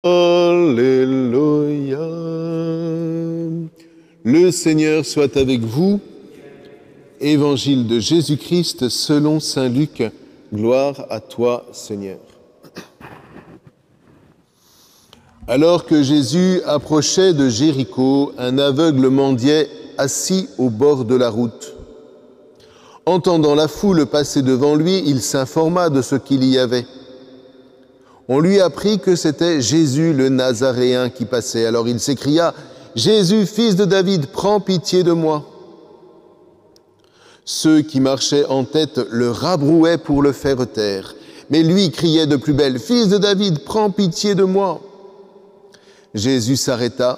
Alléluia. Le Seigneur soit avec vous. Évangile de Jésus-Christ selon saint Luc. Gloire à toi, Seigneur. Alors que Jésus approchait de Jéricho, un aveugle mendiait assis au bord de la route. Entendant la foule passer devant lui, il s'informa de ce qu'il y avait. On lui apprit que c'était Jésus le Nazaréen qui passait. Alors il s'écria « Jésus, fils de David, prends pitié de moi !» Ceux qui marchaient en tête le rabrouaient pour le faire taire. Mais lui criait de plus belle « Fils de David, prends pitié de moi !» Jésus s'arrêta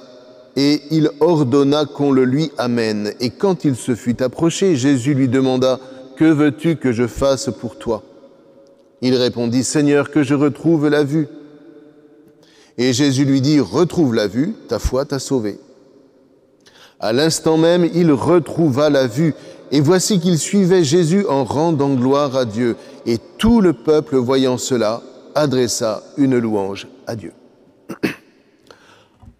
et il ordonna qu'on le lui amène. Et quand il se fut approché, Jésus lui demanda « Que veux-tu que je fasse pour toi ?» Il répondit « Seigneur, que je retrouve la vue. » Et Jésus lui dit « Retrouve la vue, ta foi t'a sauvé. » À l'instant même, il retrouva la vue, et voici qu'il suivait Jésus en rendant gloire à Dieu. Et tout le peuple, voyant cela, adressa une louange à Dieu.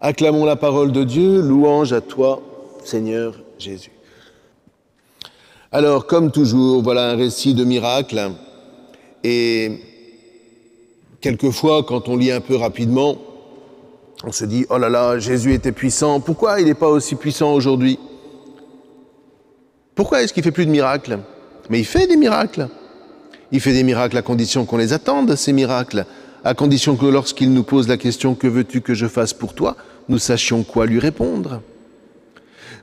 Acclamons la parole de Dieu, louange à toi, Seigneur Jésus. Alors, comme toujours, voilà un récit de miracle. Et quelquefois, quand on lit un peu rapidement, on se dit « Oh là là, Jésus était puissant, pourquoi il n'est pas aussi puissant aujourd'hui ?» Pourquoi est-ce qu'il ne fait plus de miracles? Mais il fait des miracles. Il fait des miracles à condition qu'on les attende, ces miracles, à condition que lorsqu'il nous pose la question « Que veux-tu que je fasse pour toi ?» nous sachions quoi lui répondre.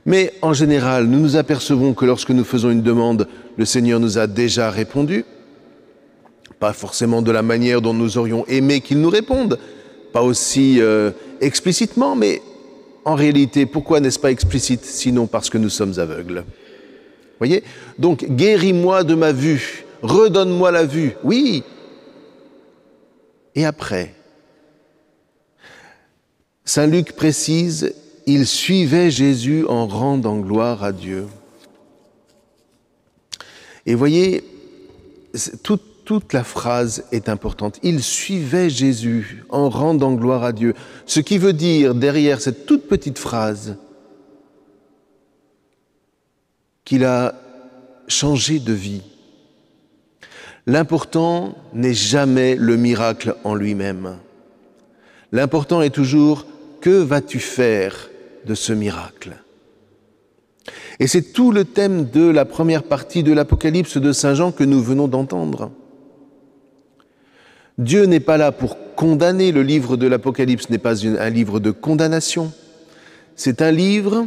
Mais en général, nous nous apercevons que lorsque nous faisons une demande, le Seigneur nous a déjà répondu, pas forcément de la manière dont nous aurions aimé qu'il nous réponde, pas aussi explicitement, mais en réalité, pourquoi n'est-ce pas explicite, sinon parce que nous sommes aveugles? Voyez? Donc, guéris-moi de ma vue, redonne-moi la vue, oui. Et après, saint Luc précise, il suivait Jésus en rendant gloire à Dieu. Et voyez, toute la phrase est importante. Il suivait Jésus en rendant gloire à Dieu. Ce qui veut dire, derrière cette toute petite phrase, qu'il a changé de vie. L'important n'est jamais le miracle en lui-même. L'important est toujours, que vas-tu faire de ce miracle? Et c'est tout le thème de la première partie de l'Apocalypse de Saint Jean que nous venons d'entendre. Dieu n'est pas là pour condamner. Le livre de l'Apocalypse n'est pas un livre de condamnation. C'est un livre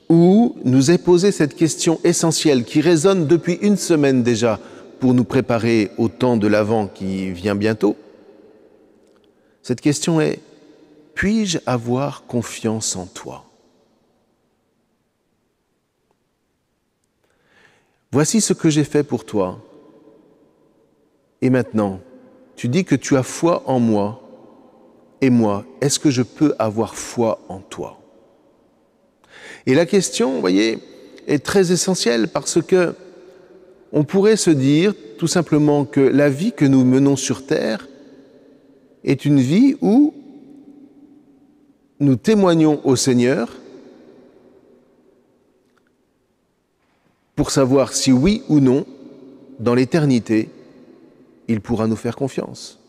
où nous est posée cette question essentielle qui résonne depuis une semaine déjà pour nous préparer au temps de l'Avent qui vient bientôt. Cette question est: puis-je avoir confiance en toi? Voici ce que j'ai fait pour toi. Et maintenant, tu dis que tu as foi en moi. Et moi, est-ce que je peux avoir foi en toi? Et la question, vous voyez, est très essentielle parce que on pourrait se dire tout simplement que la vie que nous menons sur terre est une vie où nous témoignons au Seigneur pour savoir si oui ou non, dans l'éternité, il pourra nous faire confiance.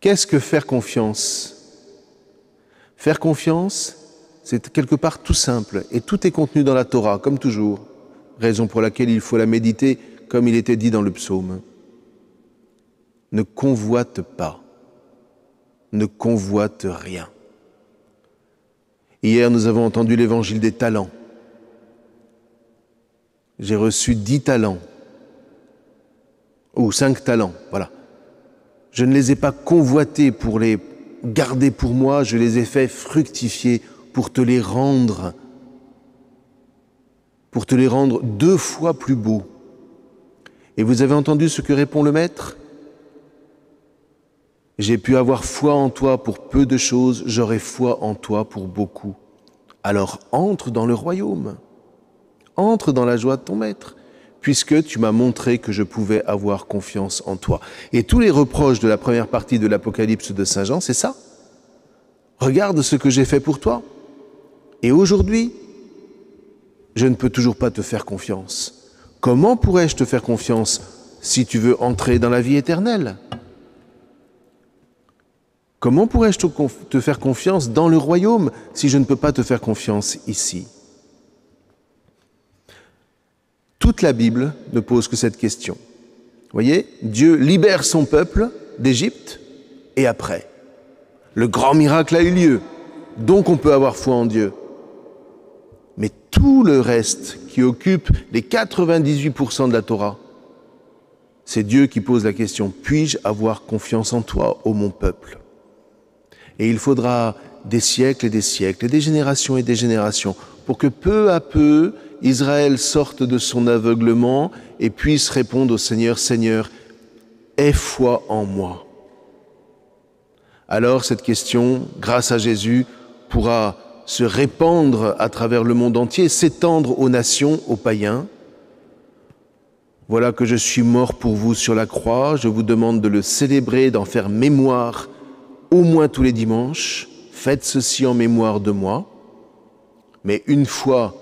Qu'est-ce que faire confiance? Faire confiance, c'est quelque part tout simple, et tout est contenu dans la Torah, comme toujours, raison pour laquelle il faut la méditer, comme il était dit dans le psaume. Ne convoite pas, ne convoite rien. Hier, nous avons entendu l'évangile des talents. J'ai reçu 10 talents, ou 5 talents, voilà. Je ne les ai pas convoités pour les garder pour moi, je les ai fait fructifier pour te les rendre 2 fois plus beaux. Et vous avez entendu ce que répond le Maître? J'ai pu avoir foi en toi pour peu de choses, j'aurai foi en toi pour beaucoup. Alors entre dans le royaume, entre dans la joie de ton Maître, puisque tu m'as montré que je pouvais avoir confiance en toi. Et tous les reproches de la première partie de l'Apocalypse de Saint Jean, c'est ça. Regarde ce que j'ai fait pour toi. Et aujourd'hui, je ne peux toujours pas te faire confiance. Comment pourrais-je te faire confiance si tu veux entrer dans la vie éternelle? Comment pourrais-je te faire confiance dans le royaume si je ne peux pas te faire confiance ici? Toute la Bible ne pose que cette question. Vous voyez, Dieu libère son peuple d'Égypte, et après, le grand miracle a eu lieu, donc on peut avoir foi en Dieu. Mais tout le reste qui occupe les 98% de la Torah, c'est Dieu qui pose la question, puis-je avoir confiance en toi, ô mon peuple? Et il faudra des siècles et des siècles, et des générations, pour que peu à peu, Israël sorte de son aveuglement et puisse répondre au Seigneur, « Seigneur, aie foi en moi ». Alors cette question, grâce à Jésus, pourra se répandre à travers le monde entier, s'étendre aux nations, aux païens. Voilà que je suis mort pour vous sur la croix, je vous demande de le célébrer, d'en faire mémoire, au moins tous les dimanches. Faites ceci en mémoire de moi. Mais une fois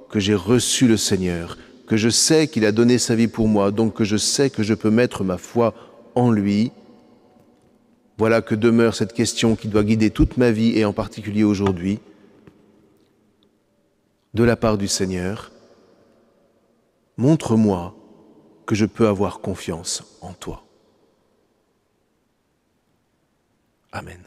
que j'ai reçu le Seigneur, que je sais qu'il a donné sa vie pour moi, donc que je sais que je peux mettre ma foi en lui, voilà que demeure cette question qui doit guider toute ma vie, et en particulier aujourd'hui, de la part du Seigneur. Montre-moi que je peux avoir confiance en toi. Amen.